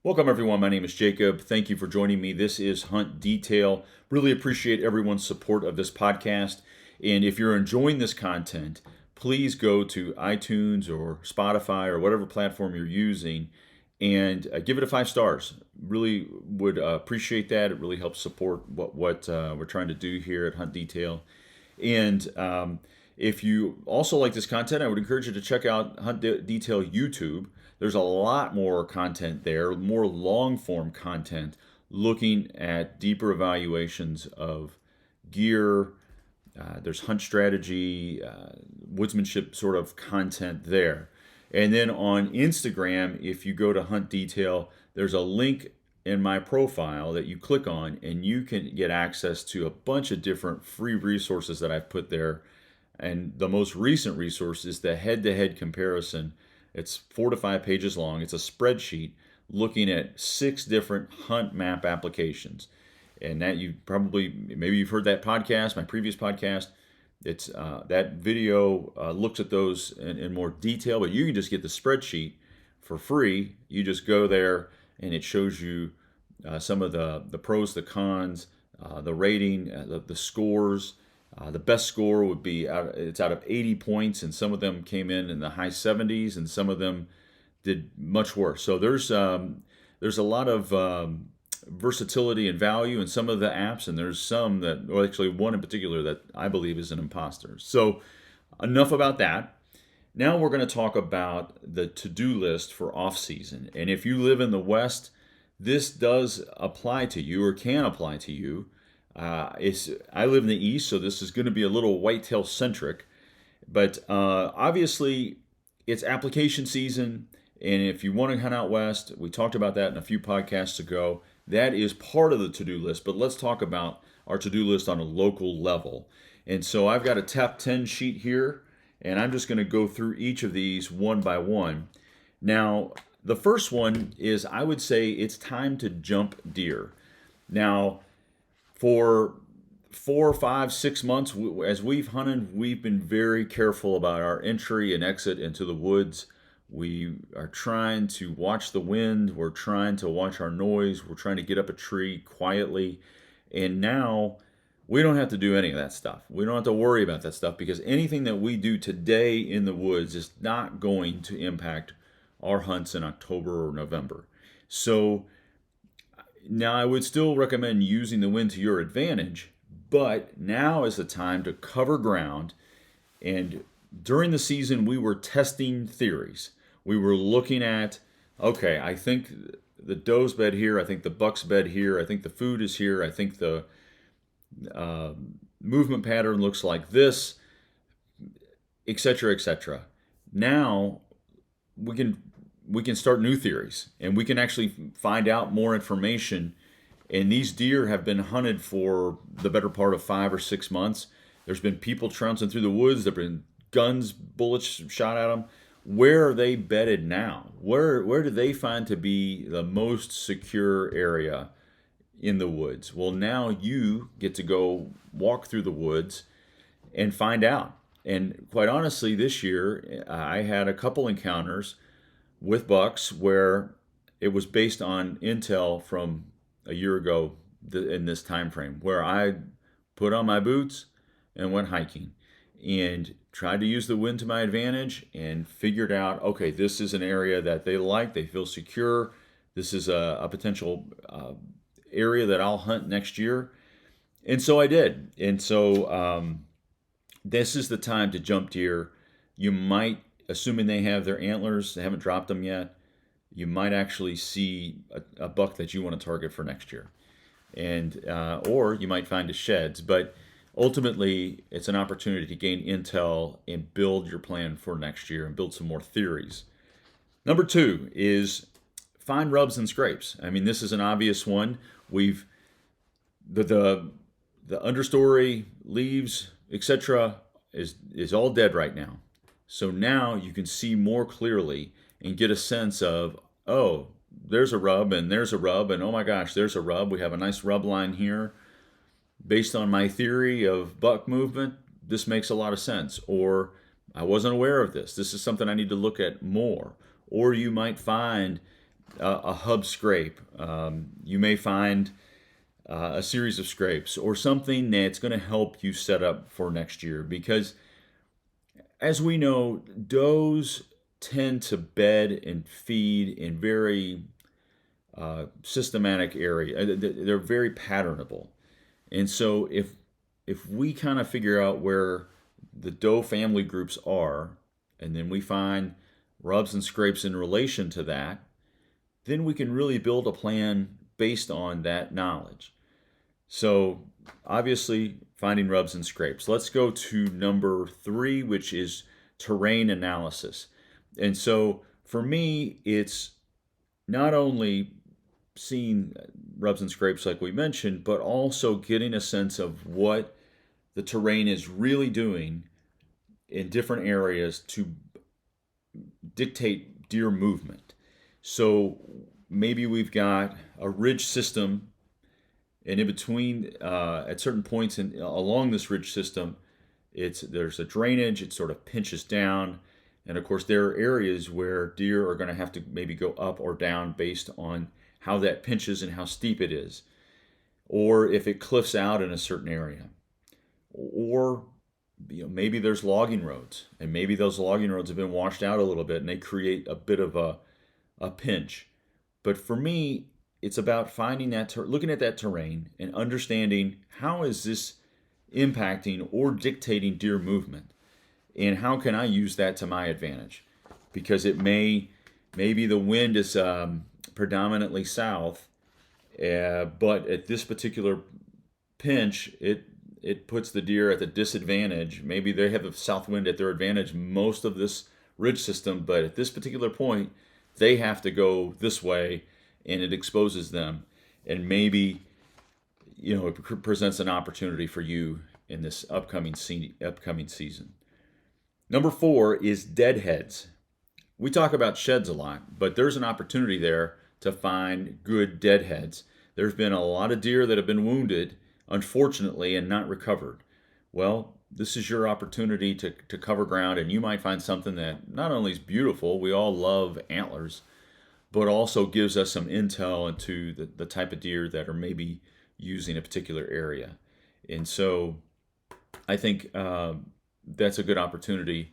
Welcome, everyone. My name is Jacob. Thank you for joining me. This is Hunt Detail. Really appreciate everyone's support of this podcast. And if you're enjoying this content, please go to iTunes or Spotify or whatever platform you're using and give it a 5 stars. Really would appreciate that. It really helps support what we're trying to do here at Hunt Detail. And if you also like this content, I would encourage you to check out Hunt Detail YouTube. There's a lot more content there, more long form content looking at deeper evaluations of gear. There's hunt strategy, woodsmanship sort of content there. And then on Instagram, if you go to Hunt Detail, there's a link in my profile that you click on and you can get access to a bunch of different free resources that I've put there. And the most recent resource is the head-to-head comparison. It's 4 to 5 pages long. It's a spreadsheet looking at 6 different hunt map applications. And that maybe you've heard that podcast, my previous podcast. It's that video looks at those in more detail, but you can just get the spreadsheet for free. You just go there and it shows you some of the pros, the cons, the rating, the scores. The best score would be it's out of 80 points, and some of them came in the high 70s, and some of them did much worse. So there's a lot of versatility and value in some of the apps, and there's some that, well, actually one in particular that I believe is an imposter. So enough about that. Now we're going to talk about the to-do list for off-season. And if you live in the West, this does apply to you or can apply to you. I live in the East, so this is going to be a little whitetail centric, but obviously it's application season, and if you want to hunt out West, we talked about that in a few podcasts ago. That is part of the to-do list, but let's talk about our to-do list on a local level. And so I've got a top 10 sheet here, and I'm just going to go through each of these one by one. Now, the first one is, I would say it's time to jump deer. Now, for 4, 5, 6 months, as we've hunted, we've been very careful about our entry and exit into the woods. We are trying to watch the wind. We're trying to watch our noise. We're trying to get up a tree quietly. And now we don't have to do any of that stuff. We don't have to worry about that stuff because anything that we do today in the woods is not going to impact our hunts in October or November. So now, I would still recommend using the wind to your advantage, but now is the time to cover ground. And during the season, we were testing theories. We were looking at, okay, I think the doe's bed here, I think the buck's bed here, I think the food is here, I think the movement pattern looks like this, etc., etc. Now we can start new theories, and we can actually find out more information. And these deer have been hunted for the better part of 5 or 6 months. There's been people trouncing through the woods. There've been guns, bullets shot at them. Where are they bedded now? Where do they find to be the most secure area in the woods? Well, now you get to go walk through the woods and find out. And quite honestly, this year I had a couple encounters with bucks where it was based on intel from a year ago in this time frame, where I put on my boots and went hiking and tried to use the wind to my advantage and figured out, okay, this is an area that they like, they feel secure, this is a potential area that I'll hunt next year. And so I did. And so this is the time to jump deer. You might, assuming they have their antlers, they haven't dropped them yet, you might actually see a buck that you want to target for next year. And or you might find his sheds. But ultimately, it's an opportunity to gain intel and build your plan for next year and build some more theories. Number 2 is find rubs and scrapes. I mean, this is an obvious one. We've the understory, leaves, etc. is all dead right now. So now you can see more clearly and get a sense of, oh, there's a rub and there's a rub, and oh my gosh, there's a rub. We have a nice rub line here. Based on my theory of buck movement, this makes a lot of sense. Or I wasn't aware of this. This is something I need to look at more. Or you might find a hub scrape. You may find a series of scrapes or something that's going to help you set up for next year. Because as we know, does tend to bed and feed in very systematic area. They're very patternable. And so if we kind of figure out where the doe family groups are, and then we find rubs and scrapes in relation to that, then we can really build a plan based on that knowledge. So obviously finding rubs and scrapes. Let's go to number 3, which is terrain analysis. And so for me, it's not only seeing rubs and scrapes like we mentioned, but also getting a sense of what the terrain is really doing in different areas to dictate deer movement. So maybe we've got a ridge system, and in between, at certain points along this ridge system, there's a drainage. It sort of pinches down, and of course there are areas where deer are going to have to maybe go up or down based on how that pinches and how steep it is, or if it cliffs out in a certain area, or maybe there's logging roads, and maybe those logging roads have been washed out a little bit, and they create a bit of a pinch. But for me, it's about finding that, looking at that terrain and understanding how is this impacting or dictating deer movement, and how can I use that to my advantage, because maybe the wind is predominantly south, but at this particular pinch, it puts the deer at the disadvantage. Maybe they have the south wind at their advantage most of this ridge system, but at this particular point, they have to go this way, and it exposes them. And maybe it presents an opportunity for you in this upcoming season. Number 4 is deadheads. We talk about sheds a lot, but there's an opportunity there to find good deadheads. There's been a lot of deer that have been wounded, unfortunately, and not recovered. Well, this is your opportunity to cover ground, and you might find something that not only is beautiful, we all love antlers, but also gives us some intel into the type of deer that are maybe using a particular area. And so I think that's a good opportunity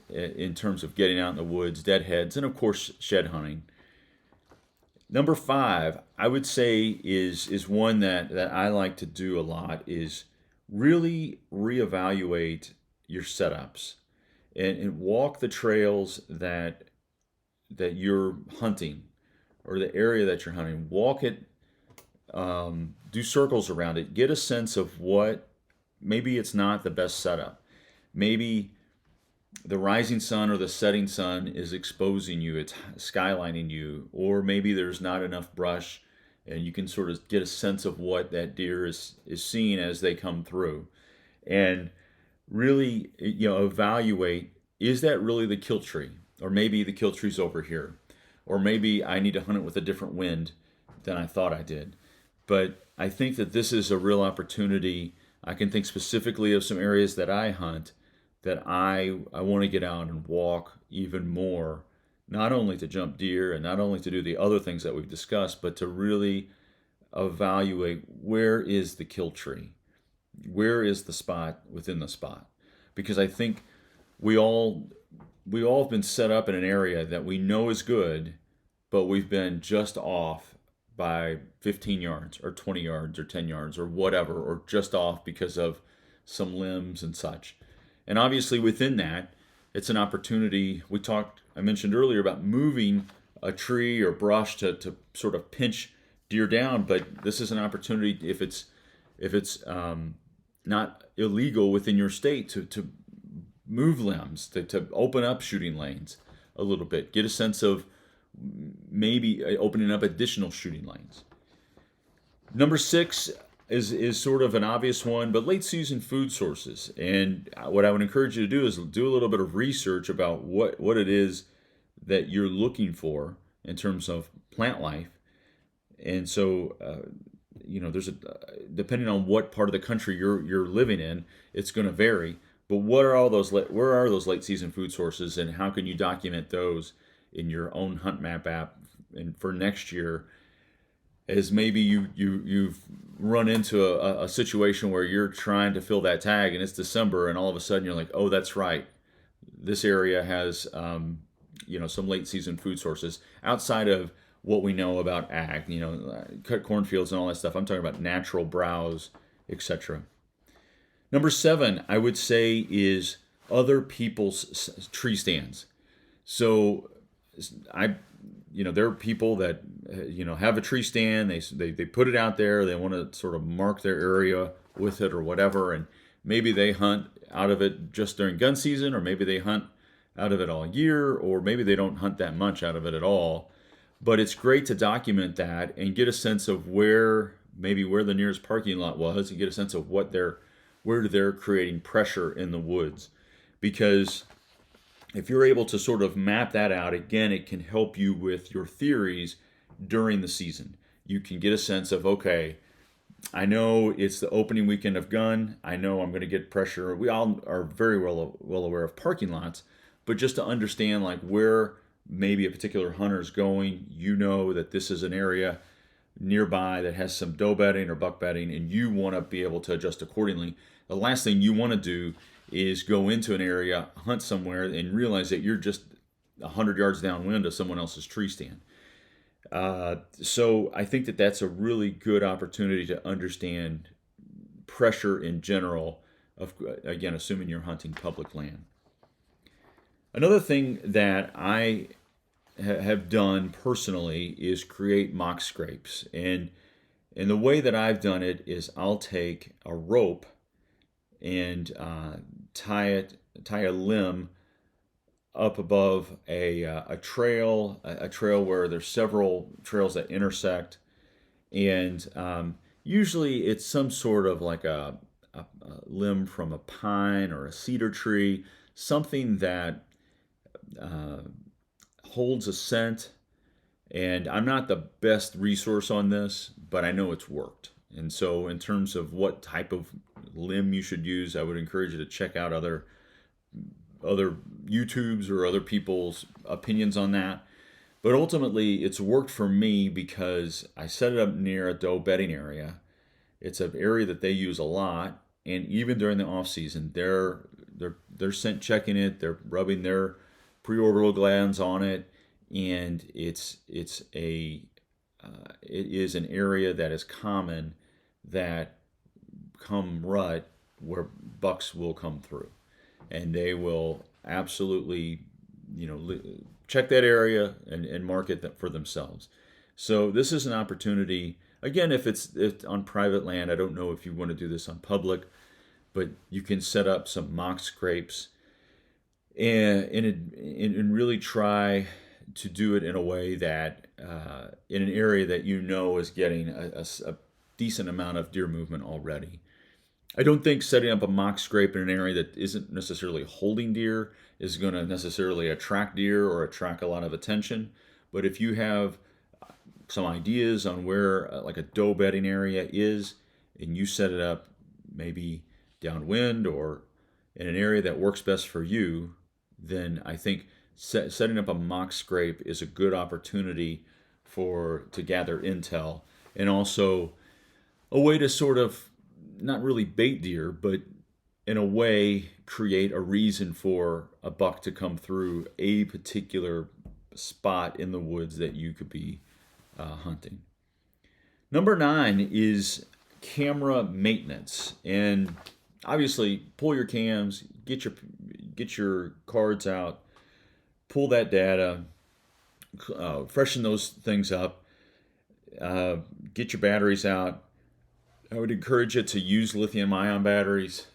in terms of getting out in the woods, deadheads, and of course shed hunting. Number 5, I would say is one that I like to do a lot, is really reevaluate your setups and walk the trails that you're hunting, or the area that you're hunting. Walk it, do circles around it. Get a sense of what, maybe it's not the best setup. Maybe the rising sun or the setting sun is exposing you, it's skylining you, or maybe there's not enough brush, and you can sort of get a sense of what that deer is seeing as they come through. And really, evaluate, is that really the kill tree? Or maybe the kill tree's over here. Or maybe I need to hunt it with a different wind than I thought I did. But I think that this is a real opportunity. I can think specifically of some areas that I hunt that I want to get out and walk even more, not only to jump deer and not only to do the other things that we've discussed, but to really evaluate, where is the kill tree? Where is the spot within the spot? Because I think we all have been set up in an area that we know is good, but we've been just off by 15 yards or 20 yards or 10 yards or whatever, or just off because of some limbs and such. And obviously within that, it's an opportunity. I mentioned earlier about moving a tree or brush to sort of pinch deer down, but this is an opportunity, if it's not illegal within your state, to move limbs, to open up shooting lanes a little bit, get a sense of maybe opening up additional shooting lanes. Number 6 is sort of an obvious one, but late season food sources. And what I would encourage you to do is do a little bit of research about what it is that you're looking for in terms of plant life. And so, there's depending on what part of the country you're living in, it's going to vary. But where are those late season food sources, and how can you document those in your own Hunt Map app and for next year is maybe you've run into a situation where you're trying to fill that tag and it's December and all of a sudden you're like, oh, that's right, this area has some late season food sources outside of what we know about ag, cut cornfields and all that stuff. I'm talking about natural browse, etc. Number 7, I would say, is other people's tree stands. So there are people that have a tree stand. They put it out there. They want to sort of mark their area with it or whatever, and maybe they hunt out of it just during gun season, or maybe they hunt out of it all year, or maybe they don't hunt that much out of it at all. But it's great to document that and get a sense of where the nearest parking lot was, and get a sense of where they're creating pressure in the woods. Because if you're able to sort of map that out, again, it can help you with your theories during the season. You can get a sense of, okay, I know it's the opening weekend of gun. I know I'm going to get pressure. We all are very well aware of parking lots, but just to understand like where maybe a particular hunter is going, that this is an area nearby that has some doe bedding or buck bedding, and you want to be able to adjust accordingly. The last thing you want to do is go into an area, hunt somewhere, and realize that you're just 100 yards downwind of someone else's tree stand. So I think that that's a really good opportunity to understand pressure in general, again, assuming you're hunting public land. Another thing that I have done personally is create mock scrapes. And the way that I've done it is I'll take a rope and tie a limb up above a trail where there's several trails that intersect, and usually it's some sort of like a limb from a pine or a cedar tree, something that holds a scent. And I'm not the best resource on this, but I know it's worked. And so in terms of what type of limb you should use, I would encourage you to check out other YouTubes or other people's opinions on that. But ultimately, it's worked for me because I set it up near a doe bedding area. It's an area that they use a lot, and even during the off season, they're scent checking it. They're rubbing their preorbital glands on it, and it is an area that is common that come rut where bucks will come through, and they will absolutely check that area and mark it for themselves. So this is an opportunity, again, if it's on private land. I don't know if you want to do this on public, but you can set up some mock scrapes and really try to do it in a way that in an area that is getting a decent amount of deer movement already. I don't think setting up a mock scrape in an area that isn't necessarily holding deer is going to necessarily attract deer or attract a lot of attention. But if you have some ideas on where like a doe bedding area is, and you set it up maybe downwind or in an area that works best for you, then I think setting up a mock scrape is a good opportunity to gather intel, and also a way to sort of not really bait deer, but in a way create a reason for a buck to come through a particular spot in the woods that you could be hunting. Number 9 is camera maintenance, and obviously pull your cams, get your cards out, pull that data, freshen those things up, get your batteries out. I would encourage you to use lithium-ion batteries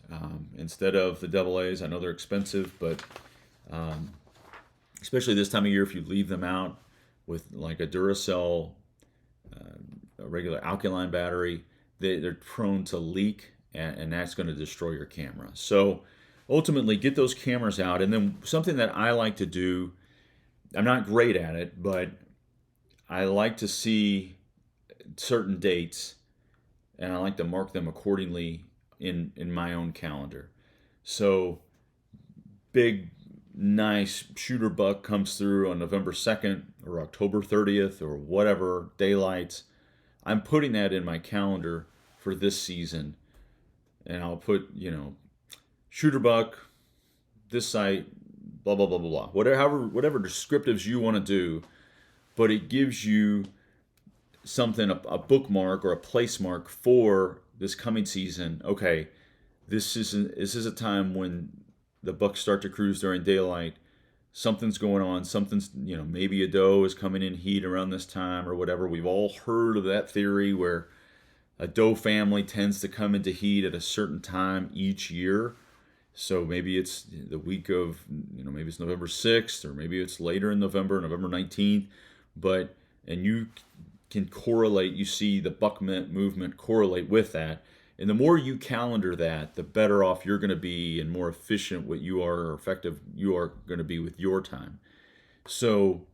instead of the AA's. I know they're expensive, but especially this time of year, if you leave them out with like a Duracell, a regular alkaline battery, they're prone to leak, and that's going to destroy your camera. So ultimately, get those cameras out. And then something that I like to do, I'm not great at it, but I like to see certain dates, and I like to mark them accordingly in my own calendar. So big, nice shooter buck comes through on November 2nd or October 30th or whatever, daylights. I'm putting that in my calendar for this season. And I'll put, shooter buck, this site, blah, blah, blah, blah, blah. Whatever descriptives you want to do, but it gives you something, a bookmark or a place mark for this coming season. Okay, this is a time when the bucks start to cruise during daylight. Something's going on. Something's, maybe a doe is coming in heat around this time or whatever. We've all heard of that theory where a doe family tends to come into heat at a certain time each year. So maybe it's the week of, maybe it's November 6th, or maybe it's later in November 19th. And you can correlate, you see the buck movement correlate with that. And the more you calendar that, the better off you're going to be and more efficient what you are, or effective you are going to be with your time. So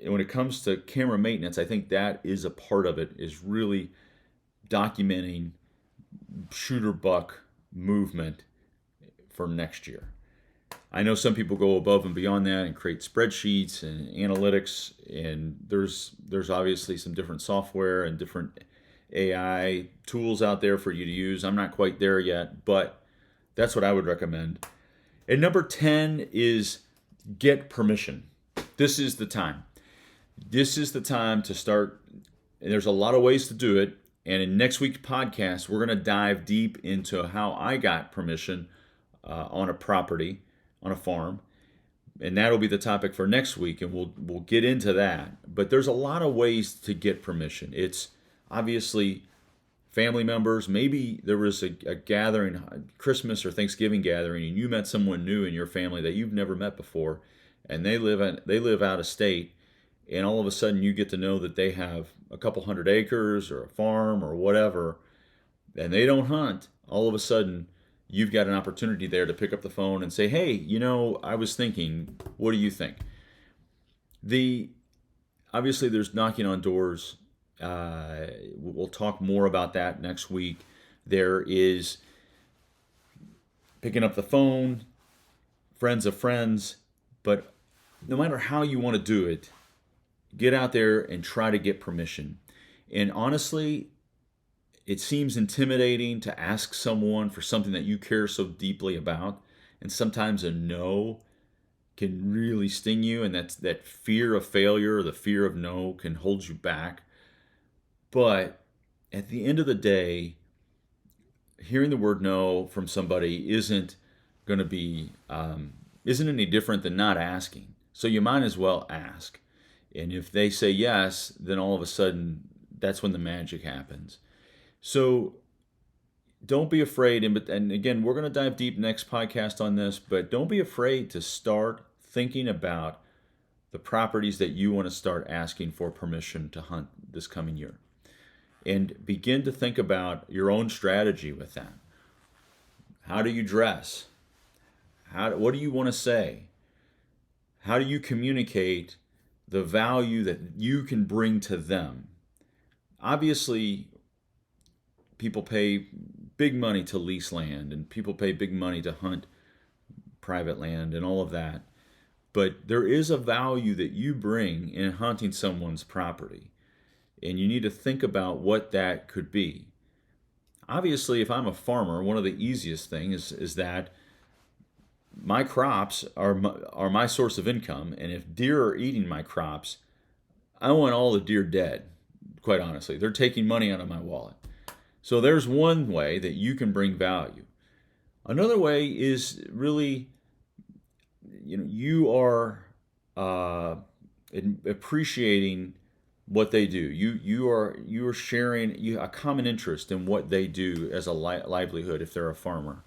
when it comes to camera maintenance, I think that is a part of it, is really documenting shooter buck movement for next year. I know some people go above and beyond that and create spreadsheets and analytics, and there's obviously some different software and different AI tools out there for you to use. I'm not quite there yet, but that's what I would recommend. And number 10 is get permission. This is the time. This is the time to start. And there's a lot of ways to do it. And in next week's podcast, we're going to dive deep into how I got permission on a property, on a farm. And that'll be the topic for next week, and we'll get into that. But there's a lot of ways to get permission. It's obviously family members. Maybe there was a gathering, Christmas or Thanksgiving gathering, and you met someone new in your family that you've never met before, and they live out of state, and all of a sudden you get to know that they have a couple hundred acres or a farm or whatever, and they don't hunt. All of a sudden, you've got an opportunity there to pick up the phone and say, hey, I was thinking, what do you think? Obviously, there's knocking on doors. We'll talk more about that next week. There is picking up the phone, friends of friends, but no matter how you want to do it, get out there and try to get permission. And honestly, it seems intimidating to ask someone for something that you care so deeply about, and sometimes a no can really sting you, and that fear of failure, the fear of no, can hold you back. But at the end of the day, hearing the word no from somebody isn't going to be isn't any different than not asking. So you might as well ask. And if they say yes, then all of a sudden that's when the magic happens. So don't be afraid. And again, we're going to dive deep next podcast on this, but don't be afraid to start thinking about the properties that you want to start asking for permission to hunt this coming year. And begin to think about your own strategy with that. How do you dress? What do you want to say? How do you communicate the value that you can bring to them? Obviously, people pay big money to lease land, and people pay big money to hunt private land and all of that. But there is a value that you bring in hunting someone's property, and you need to think about what that could be. Obviously, if I'm a farmer, one of the easiest things is that my crops are my source of income, and if deer are eating my crops, I want all the deer dead, quite honestly. They're taking money out of my wallet. So there's one way that you can bring value. Another way is really, you are appreciating what they do. You are sharing a common interest in what they do as a livelihood. If they're a farmer,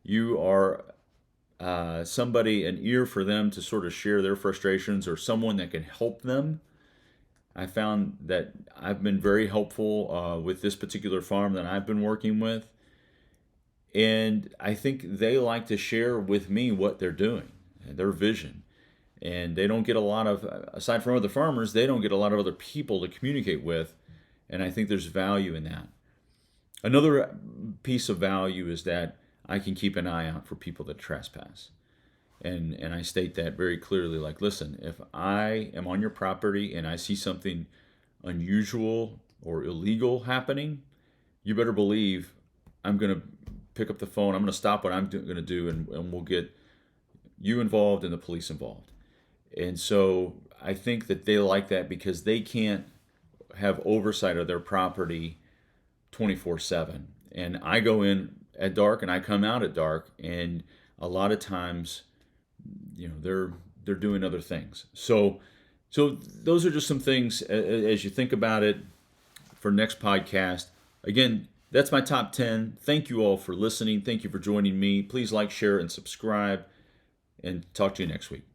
you are an ear for them to sort of share their frustrations, or someone that can help them. I found that I've been very helpful with this particular farm that I've been working with. And I think they like to share with me what they're doing, their vision. And they don't get a lot of, aside from other farmers, they don't get a lot of other people to communicate with. And I think there's value in that. Another piece of value is that I can keep an eye out for people that trespass. And I state that very clearly. Like, listen, if I am on your property and I see something unusual or illegal happening, you better believe I'm going to pick up the phone. I'm going to stop what I'm going to do, and we'll get you involved and the police involved. And so I think that they like that because they can't have oversight of their property 24/7. And I go in at dark and I come out at dark, and a lot of times, they're doing other things. So those are just some things as you think about it for next podcast. Again, that's my top 10. Thank you all for listening. Thank you for joining me. Please like, share, and subscribe, and talk to you next week.